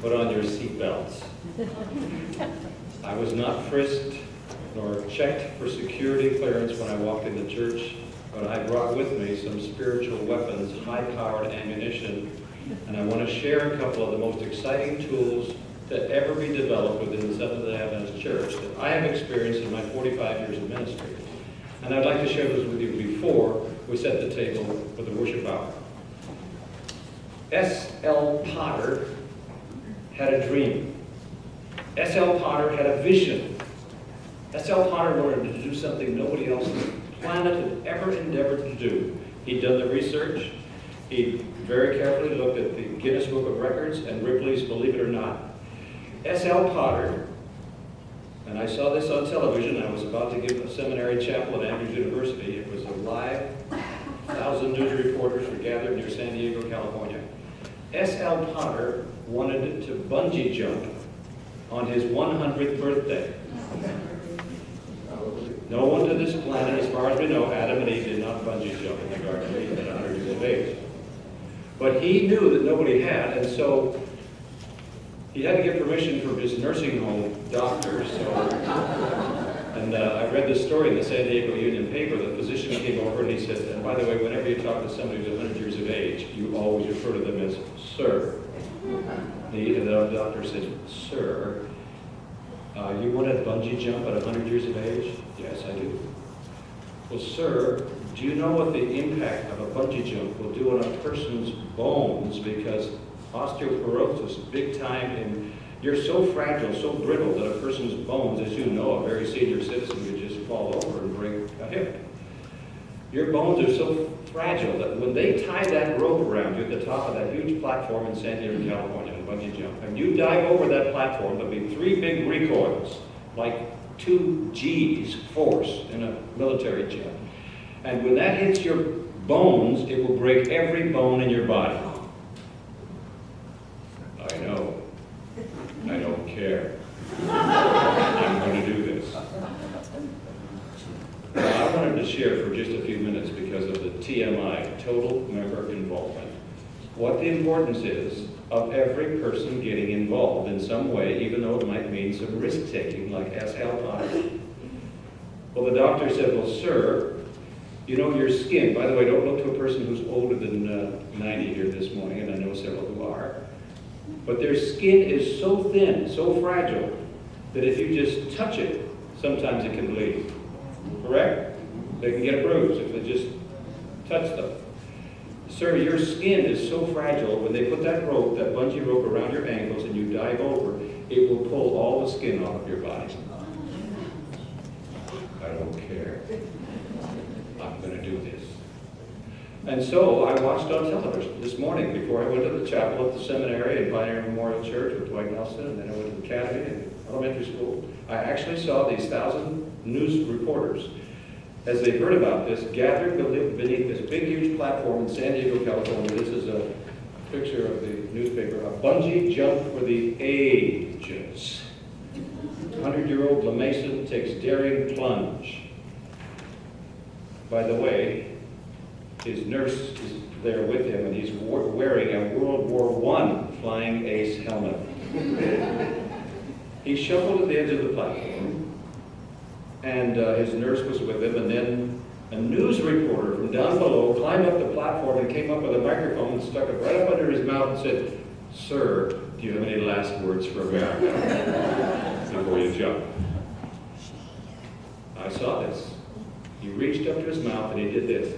put on your seatbelts. I was not frisked nor checked for security clearance when I walked into church, but I brought with me some spiritual weapons, high-powered ammunition, and I want to share a couple of the most exciting tools to ever be developed within the Seventh-day Adventist Church that I have experienced in my 45 years of ministry. And I'd like to share those with you before we set the table for the worship hour. S.L. Potter had a dream. S.L. Potter had a vision. S.L. Potter wanted to do something nobody else on the planet had ever endeavored to do. He'd done the research. He very carefully looked at the Guinness Book of Records and Ripley's Believe It or Not. S.L. Potter, and I saw this on television. I was about to give a seminary chapel at Andrews University. It was a live. 1,000 news reporters were gathered near San Diego, California. S.L. Potter wanted to bungee jump on his 100th birthday. No one to this planet, as far as we know, Adam and Eve did not bungee jump in the Garden of Eden at 100 years of age. But he knew that nobody had, and so he had to get permission from his nursing home doctor. And I read this story in the San Diego Union paper. The physician came over and he said, and by the way, whenever you talk to somebody who's 100 years of age, you always refer to them as sir. The doctor said, sir, you want to bungee jump at 100 years of age? Yes, I do. Well, sir, do you know what the impact of a bungee jump will do on a person's bones? Because osteoporosis, big time, and you're so fragile, so brittle that a person's bones, as you know, a very senior citizen could just fall over and break a hip. Your bones are so fragile that when they tie that rope around you at the top of that huge platform in San Diego, California, in bungee jump, and you dive over that platform, there'll be 3 big recoils, like 2 G's force in a military jet. And when that hits your bones, it will break every bone in your body. I know. I don't care. I'm going to do this. Now, I wanted to share for just a few minutes because of the TMI, total member involvement, what the importance is of every person getting involved in some way, even though it might mean some risk-taking, like S.L. Potter. Well, the doctor said, well, sir, you know your skin. By the way, don't look to a person who's older than 90 here this morning, and I know several who are. But their skin is so thin, so fragile, that if you just touch it, sometimes it can bleed. Correct? They can get bruised if they just touch them. Sir, your skin is so fragile, when they put that rope, that bungee rope around your ankles and you dive over, it will pull all the skin off of your body. I don't care. I'm going to do this. And so I watched on television this morning before I went to the chapel at the seminary and Pioneer Memorial Church with Dwight Nelson, and then I went to the academy and elementary school. I actually saw these 1,000 news reporters, as they heard about this, gathered beneath this big, huge platform in San Diego, California. This is a picture of the newspaper. A bungee jump for the ages. 100-year-old LeMason takes daring plunge. By the way, his nurse is there with him, and he's wearing a World War I flying ace helmet. He shuffled at the edge of the platform, and his nurse was with him, and then a news reporter from down below climbed up the platform and came up with a microphone and stuck it right up under his mouth and said, sir, do you have any last words for America before you jump? I saw this. He reached up to his mouth and he did this.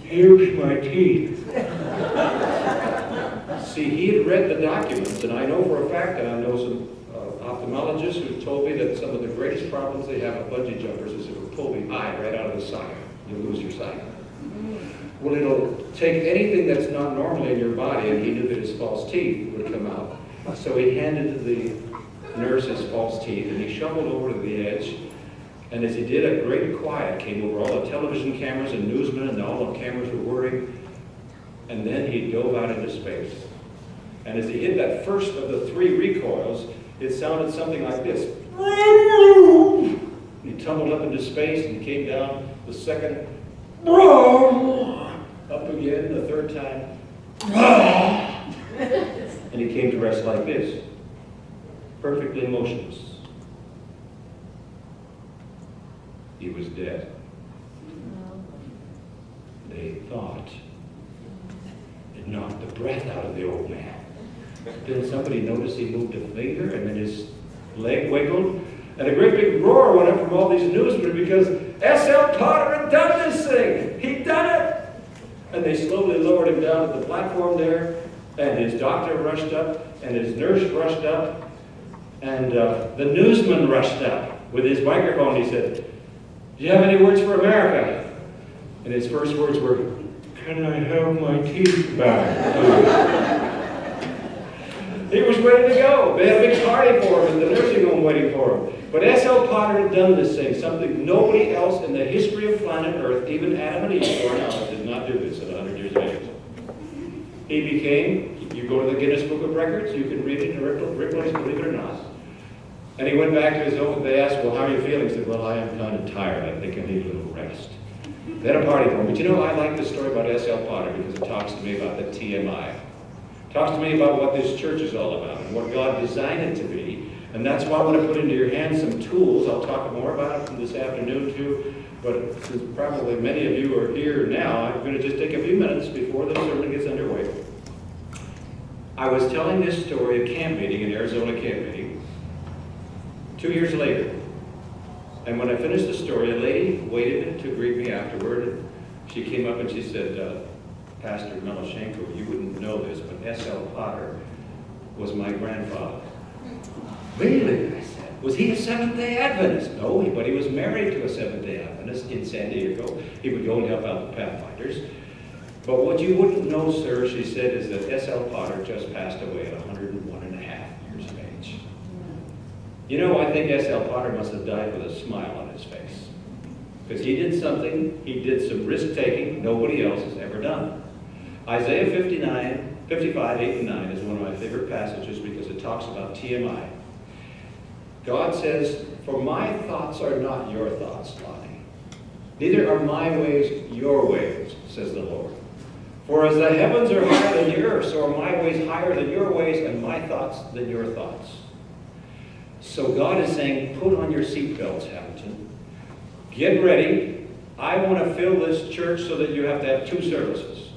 Here's my teeth. See, he had read the documents, and I know for a fact, and I know some ophthalmologists who told me that some of the greatest problems they have with bungee jumpers is it will pull the eye right out of the socket. You'll lose your sight. Well, it'll take anything that's not normally in your body, and he knew that his false teeth would come out. So he handed the nurse his false teeth, and he shuffled over to the edge. And as he did, a great quiet came over all the television cameras and newsmen, and all the cameras were whirring. And then he dove out into space. And as he hit that first of the 3 recoils, it sounded something like this. He tumbled up into space and he came down the second. Up again, the third time. And he he came to rest like this, perfectly motionless. He was dead. They thought it knocked the breath out of the old man. Then somebody noticed he moved a finger, and then his leg wiggled, and a great big roar went up from all these newsmen because S.L. Potter had done this thing. He'd done it. And they slowly lowered him down to the platform there, and his doctor rushed up, and his nurse rushed up, and the newsman rushed up with his microphone. He said, "Do you have any words for America?" And his first words were, "Can I have my teeth back?" He was ready to go. They had a big party for him in the nursing home waiting for him. But S.L. Potter had done this thing, something nobody else in the history of planet Earth, even Adam and Eve, before now, did not do this at 100 years of age. He became, you go to the Guinness Book of Records, you can read it in Ripley's, believe it or not. And he went back to his own, they asked, "Well, how are you feeling?" He said, "Well, I am kind of tired. I think I need a little rest." They had a party for him. But you know, I like this story about S.L. Potter because it talks to me about the TMI. It talks to me about what this church is all about and what God designed it to be. And that's why I want to put into your hands some tools. I'll talk more about it this afternoon too. But since probably many of you are here now, I'm going to just take a few minutes before the sermon gets underway. I was telling this story at camp meeting, in Arizona camp meeting, 2 years later. And when I finished the story, a lady waited to greet me afterward. And she came up and she said, "Pastor Melashenko, you wouldn't know this, but S.L. Potter was my grandfather." "Really?" I said. "Was he a Seventh-day Adventist?" "No, but he was married to a Seventh-day Adventist in San Diego. He would go and help out the Pathfinders. But what you wouldn't know, sir," she said, "is that S.L. Potter just passed away at 101 and a half years of age." You know, I think S.L. Potter must have died with a smile on his face. Because he did something, he did some risk-taking nobody else has ever done. Isaiah 55, 8 and 9 is one of my favorite passages because it talks about TMI. God says, "For my thoughts are not your thoughts, Lonnie. Neither are my ways your ways, says the Lord. For as the heavens are higher than the earth, so are my ways higher than your ways, and my thoughts than your thoughts." So God is saying, put on your seatbelts, Hamilton. Get ready. I want to fill this church so that you have to have 2 services.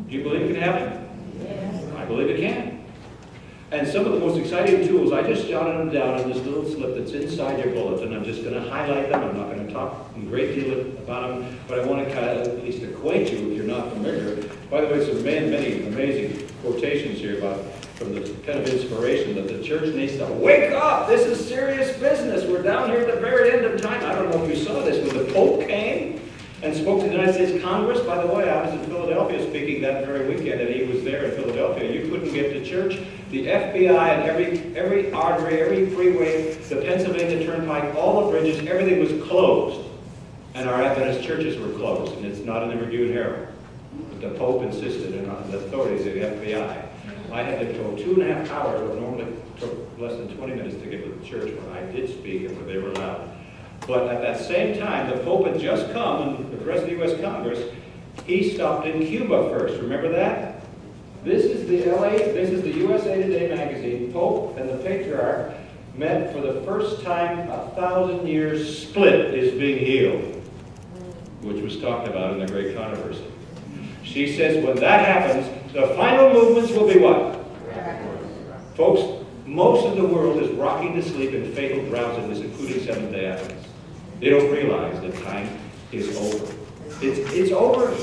Do you believe it can happen? Yes. I believe it can. And some of the most exciting tools, I just jotted them down in this little slip that's inside your bulletin. I'm just going to highlight them. I'm not going to talk a great deal about them, but I want to kind of at least acquaint you if you're not familiar. By the way, some many amazing quotations here about from the kind of inspiration that the church needs to wake up. This is serious business. We're down here at the very end of time. I don't know if you saw this, when the Pope came and spoke to the United States Congress. By the way, I was in Philadelphia speaking that very weekend, and he was there in Philadelphia. You couldn't get to church. The FBI and every artery, every freeway, the Pennsylvania Turnpike, all the bridges, everything was closed. And our Adventist churches were closed, and it's not in the Review and Herald. But the Pope insisted, and the authorities of the FBI. I had to go 2.5 hours, what normally took less than 20 minutes to get to the church when I did speak and when they were allowed. But at that same time, the Pope had just come, and the President of the U.S. Congress, he stopped in Cuba first. Remember that? This is the USA Today magazine. Pope and the Patriarch met for the first time. 1,000 years split is being healed, which was talked about in the Great Controversy. She says when that happens, the final movements will be what? Folks, most of the world is rocking to sleep in fatal drowsiness, including Seventh-day Adventists. They don't realize that time is over. It's over.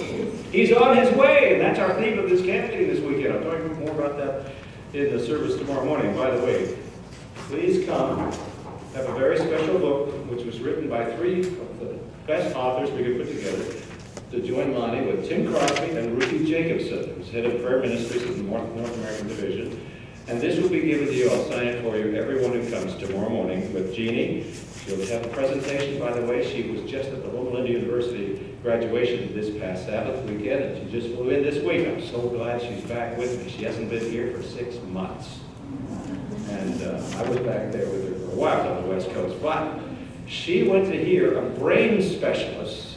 He's on his way, and that's our theme of this camp meeting this weekend. I'll talk more about that in the service tomorrow morning. By the way, please come. I have a very special book, which was written by 3 of the best authors we could put together to join Lonnie, with Tim Crosby and Ruthie Jacobson, who's head of prayer ministries of the North American Division. And this will be given to you. I'll sign it for you, everyone who comes tomorrow morning, with Jeannie. She'll have a presentation, by the way. She was just at the Loma Linda University graduation this past Sabbath weekend, and she just flew in this week. I'm so glad she's back with me. She hasn't been here for 6 months. And I was back there with her for a while on the West Coast. But she went to hear a brain specialist.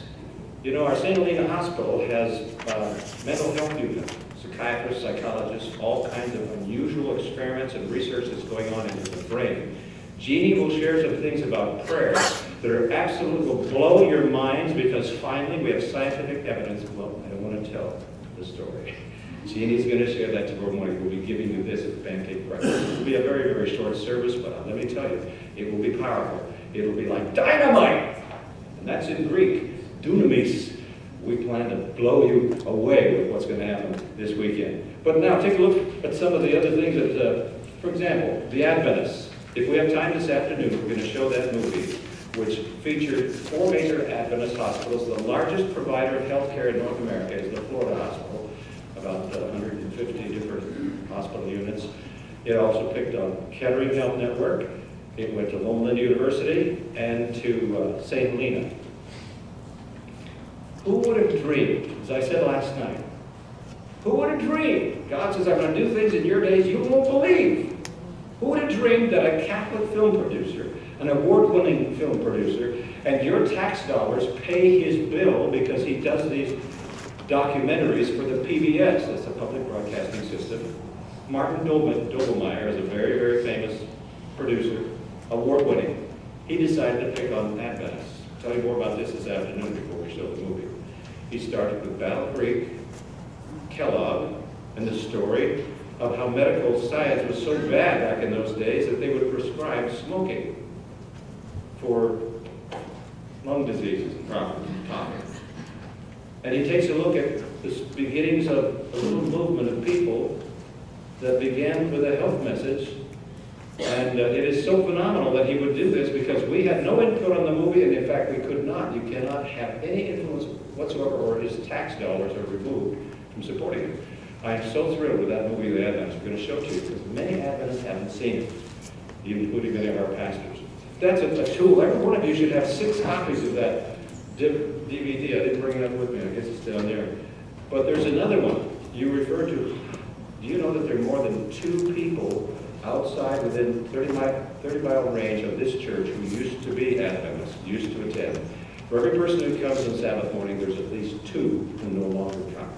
You know, our St. Helena Hospital has mental health unit, psychiatrists, psychologists, all kinds of unusual wonderful experiments and research that's going on in the brain. Jeannie will share some things about prayer that are absolutely will blow your minds, because finally we have scientific evidence. Well, I don't want to tell the story. Jeannie's going to share that tomorrow morning. We'll be giving you this at pancake breakfast. It will be a very, very short service, but let me tell you, it will be powerful. It will be like dynamite. And that's in Greek, dunamis. We plan to blow you away with what's going to happen this weekend. But now take a look at some of the other things that, for example, the Adventists. If we have time this afternoon, we're going to show that movie, which featured 4 major Adventist hospitals. The largest provider of health care in North America is the Florida Hospital, about 150 different hospital units. It also picked on Kettering Health Network. It went to Loma Linda University and to St. Helena. Who would have dreamed, as I said last night, who would have dreamed? God says, I'm going to do things in your days you won't believe. Who would have dreamed that a Catholic film producer, an award-winning film producer, and your tax dollars pay his bill because he does these documentaries for the PBS, that's the public broadcasting system. Martin Doblmeier is a very, very famous producer, award-winning. He decided to pick on Adventists. I'll tell you more about this afternoon before we show the movie. He started with Battle Creek, Kellogg, and the story of how medical science was so bad back in those days that they would prescribe smoking for lung diseases and problems. And he takes a look at the beginnings of a little movement of people that began with a health message. And it is so phenomenal that he would do this, because we had no input on the movie, and in fact we could not. You cannot have any influence whatsoever, or his tax dollars are removed from supporting him. I am so thrilled with that movie, The Adventists. We're going to show it to you, because many Adventists haven't seen it, including many of our pastors. That's a tool. Every one of you should have 6 copies of that DVD. I didn't bring it up with me. I guess it's down there. But there's another one you referred to. Do you know that there are more than 2 people outside within 30-mile range of this church who used to be Adventists, used to attend? For every person who comes on Sabbath morning, there's at least 2 who no longer come.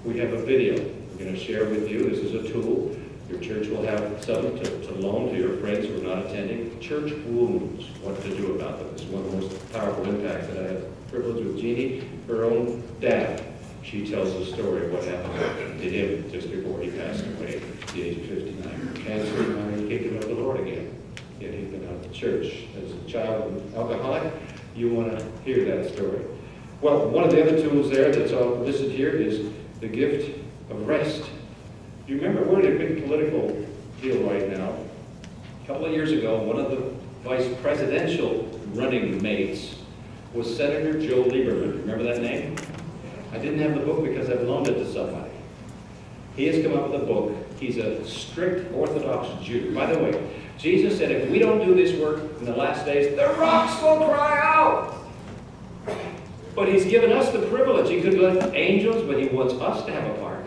We have a video we're going to share with you. This is a tool. Your church will have some to loan to your friends who are not attending. Church wounds, what to do about them. It's one of the most powerful impacts that I had the privilege with Jeannie, her own dad. She tells the story of what happened to him just before he passed away at the age of 59. Cancer, and he gave up the Lord again. Yet he'd been out of the church. As a child of an alcoholic, you want to hear that story. Well, one of the other tools there that's all listed here is the gift of rest. You remember, we're in a big political deal right now. A couple of years ago, one of the vice presidential running mates was Senator Joe Lieberman. Remember that name? I didn't have the book because I've loaned it to somebody. He has come up with a book. He's a strict Orthodox Jew. By the way, Jesus said, if we don't do this work in the last days, the rocks will cry out. But he's given us the privilege. He could let angels, but he wants us to have a part.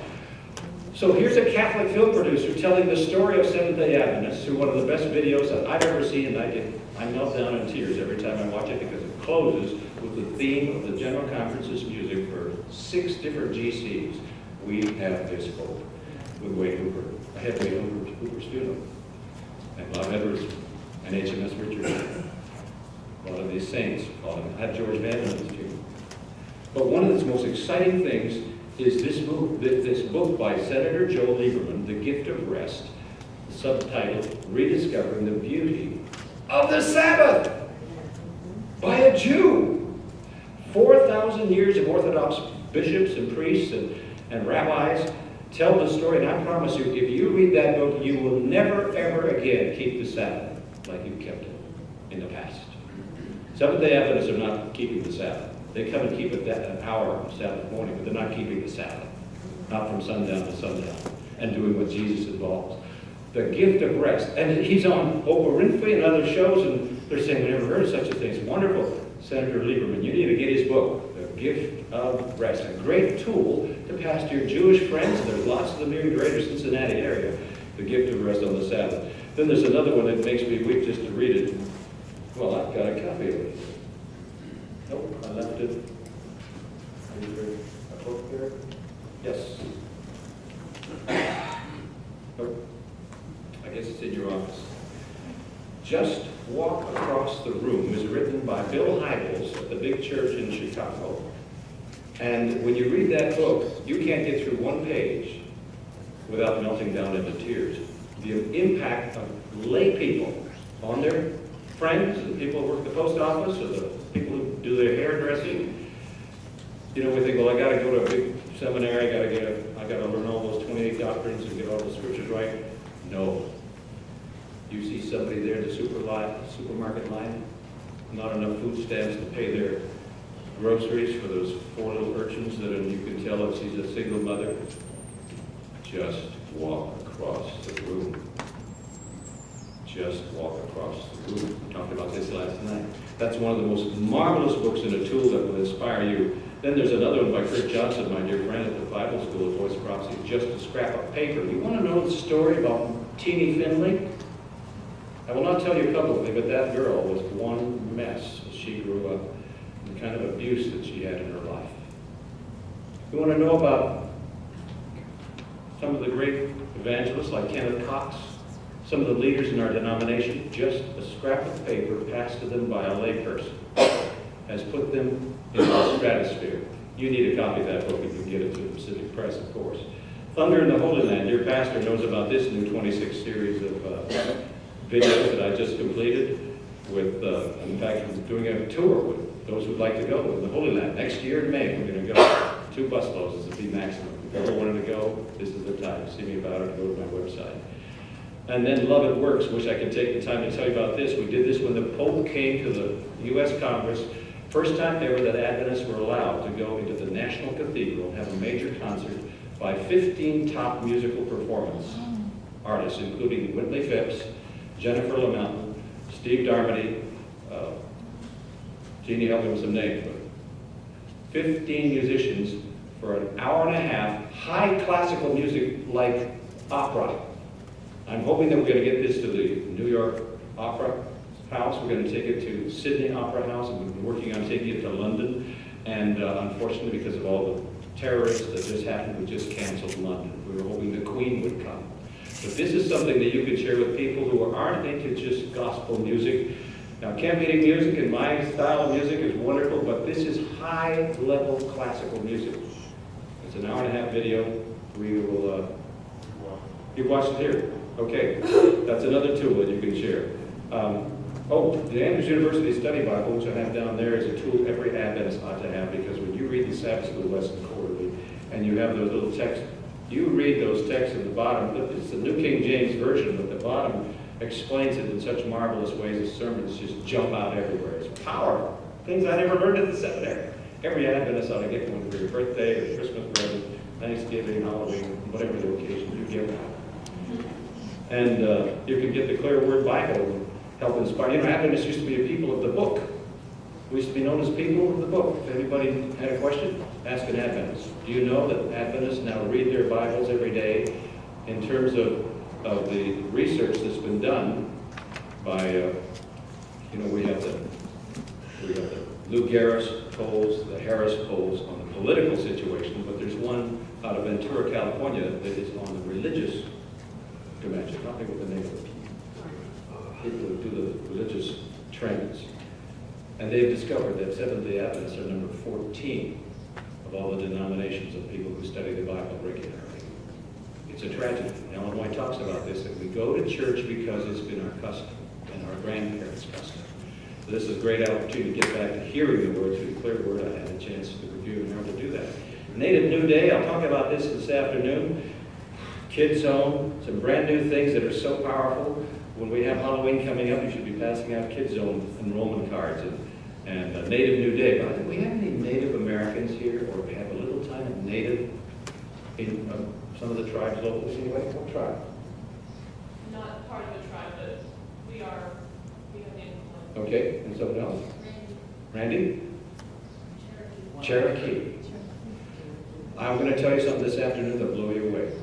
So here's a Catholic film producer telling the story of Seventh-day Adventists, through one of the best videos that I've ever seen, and I melt down in tears every time I watch it, because it closes with the theme of the General Conference's music for 6 different GCs. We have this hope, with Wade Hooper. I had Wade Hooper's funeral, and Bob Edwards, and HMS Richard. A lot of these saints call him. I had George Van Vanden's funeral. But one of the most exciting things is this book by Senator Joe Lieberman, The Gift of Rest, subtitled Rediscovering the Beauty of the Sabbath, by a Jew. 4,000 years of Orthodox bishops and priests and rabbis tell the story, and I promise you, if you read that book, you will never, ever again keep the Sabbath like you kept it in the past. Seventh-day Adventists are not keeping the Sabbath. They come and keep it an hour on Sabbath morning, but they're not keeping the Sabbath. Not from sundown to sundown, and doing what Jesus involves. The gift of rest. And he's on Oprah Winfrey and other shows, and they're saying, we never heard of such a thing. It's wonderful. Senator Lieberman, you need to get his book, The Gift of Rest. A great tool to pass to your Jewish friends. There's lots of them here in the greater Cincinnati area. The Gift of Rest on the Sabbath. Then there's another one that makes me weep just to read it. Well, I've got a copy of it. Nope, I left it. Are you ready? A book there? Yes. Nope. guess it's in your office. Just Walk Across the Room is written by Bill Hybels at the big church in Chicago. And when you read that book, you can't get through one page without melting down into tears. The impact of lay people on their friends, the people who work at the post office, or the people who do their hairdressing. You know, we think, well, I got to go to a big seminary, I got to learn all those 28 doctrines and get all the scriptures right. No. You see somebody there in the supermarket line, not enough food stamps to pay their groceries for those 4 little urchins that you can tell that she's a single mother. Just walk across the room. Just walk across the room. We talked about this last night. That's one of the most marvelous books and a tool that will inspire you. Then there's another one by Kurt Johnson, my dear friend at the Bible School of Voice of Prophecy, Just a Scrap of Paper. You want to know the story about Teeny Finley? I will not tell you publicly, but that girl was one mess as she grew up, and the kind of abuse that she had in her life. You want to know about some of the great evangelists like Kenneth Cox, some of the leaders in our denomination? Just a scrap of paper passed to them by a layperson has put them in the stratosphere. You need a copy of that book if you can get it through Pacific Press, of course. Thunder in the Holy Land. Your pastor knows about this new 26 series of videos that I just completed with, in fact, I'm doing a tour with those who'd like to go in the Holy Land. Next year in May, we're going to go. 2 busloads is the fee maximum. If you ever wanted to go, this is the time. See me about it, go to my website. And then Love It Works. Wish I could take the time to tell you about this. We did this when the Pope came to the U.S. Congress. First time ever that Adventists were allowed to go into the National Cathedral and have a major concert by 15 top musical performance artists, including Whitley Phipps, Jennifer LaMountain, Steve Darmody, Jeannie helped me with some names, but 15 musicians for an hour and a half, high classical music like opera. I'm hoping that we're going to get this to the New York Opera House. We're going to take it to Sydney Opera House, and we've been working on taking it to London. And unfortunately, because of all the terrorists that just happened, we just canceled London. We were hoping the Queen would come. But this is something that you could share with people who aren't into just gospel music. Now, camp meeting music and my style of music is wonderful, but this is high-level classical music. It's an hour-and-a-half video. We will, you watched it here. Okay, that's another tool that you can share. The Andrews University Study Bible, which I have down there, is a tool every Adventist ought to have, because when you read the Sabbath School lesson quarterly, and you have those little texts, you read those texts at the bottom. It's the New King James Version, but the bottom explains it in such marvelous ways that sermons just jump out everywhere. It's powerful. Things I never learned at the seminary. Every Adventist ought to get one for your birthday, or Christmas present, Thanksgiving, Halloween, whatever the occasion, you get one. And you can get the Clear Word Bible and help inspire. You know, Adventists used to be a people of the book. We used to be known as people of the book. If anybody had a question, ask an Adventist. Do you know that Adventists now read their Bibles every day in terms of the research that's been done by, we have the Lou Gehrig polls, the Harris polls on the political situation, but there's one out of Ventura, California that is on the religious dimension. I think what the name of the people who do the religious trends. And they've discovered that Seventh-day Adventists are number 14 of all the denominations of people who study the Bible regularly. It's a tragedy. Ellen White talks about this, that we go to church because it's been our custom and our grandparents' custom. So this is a great opportunity to get back to hearing the word through the Clear Word. I had a chance to review and learn to do that. Native New Day, I'll talk about this afternoon. Kids Zone, some brand new things that are so powerful. When we have Halloween coming up, you should be passing out Kids Zone enrollment cards and Native New Day. But do we have any Native Americans here, or we have a little time of Native in some of the tribes locally? Anyway, what tribe? Not part of the tribe, but we have Native. Okay, and someone else? Randy? Cherokee. I'm going to tell you something this afternoon that'll blow you away.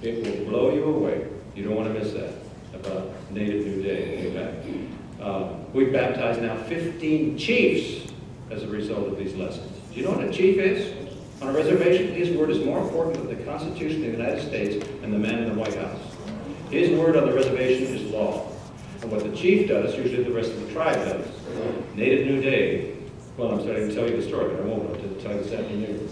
It will blow you away. You don't want to miss that about Native New Day. Amen. We've baptized now 15 chiefs as a result of these lessons. Do you know what a chief is? On a reservation, his word is more important than the Constitution of the United States and the man in the White House. His word on the reservation is law. And what the chief does, usually the rest of the tribe does. Native New Day, well, I'm starting to tell you the story, but I won't. I'll tell you this afternoon.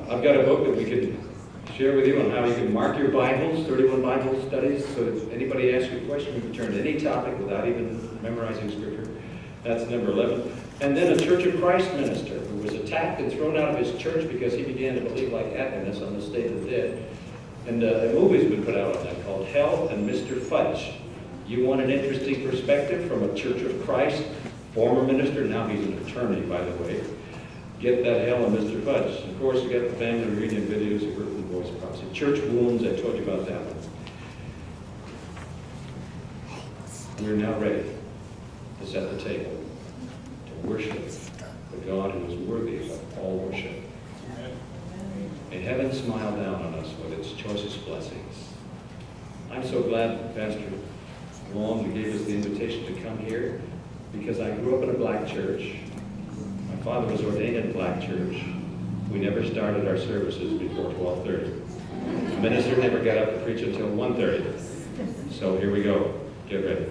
I've got a book that we can share with you on how you can mark your Bibles, 31 Bible studies, so if anybody asks you a question, you can turn to any topic without even memorizing Scripture. That's number 11. And then a Church of Christ minister who was attacked and thrown out of his church because he began to believe like Agnes on the state of the dead. And a movie's been put out on that called Hell and Mr. Fudge. You want an interesting perspective from a Church of Christ, former minister, now he's an attorney, by the way. Get that Hell and Mr. Fudge. Of course, you got the family reunion videos of Earthly Voice Prophecy. Church Wounds, I told you about that one. We're now ready to set the table, to worship the God who is worthy of all worship. May heaven smile down on us with its choicest blessings. I'm so glad Pastor Long gave us the invitation to come here because I grew up in a black church. My father was ordained in a black church. We never started our services before 12:30. The minister never got up to preach until 1:30. So here we go. Get ready.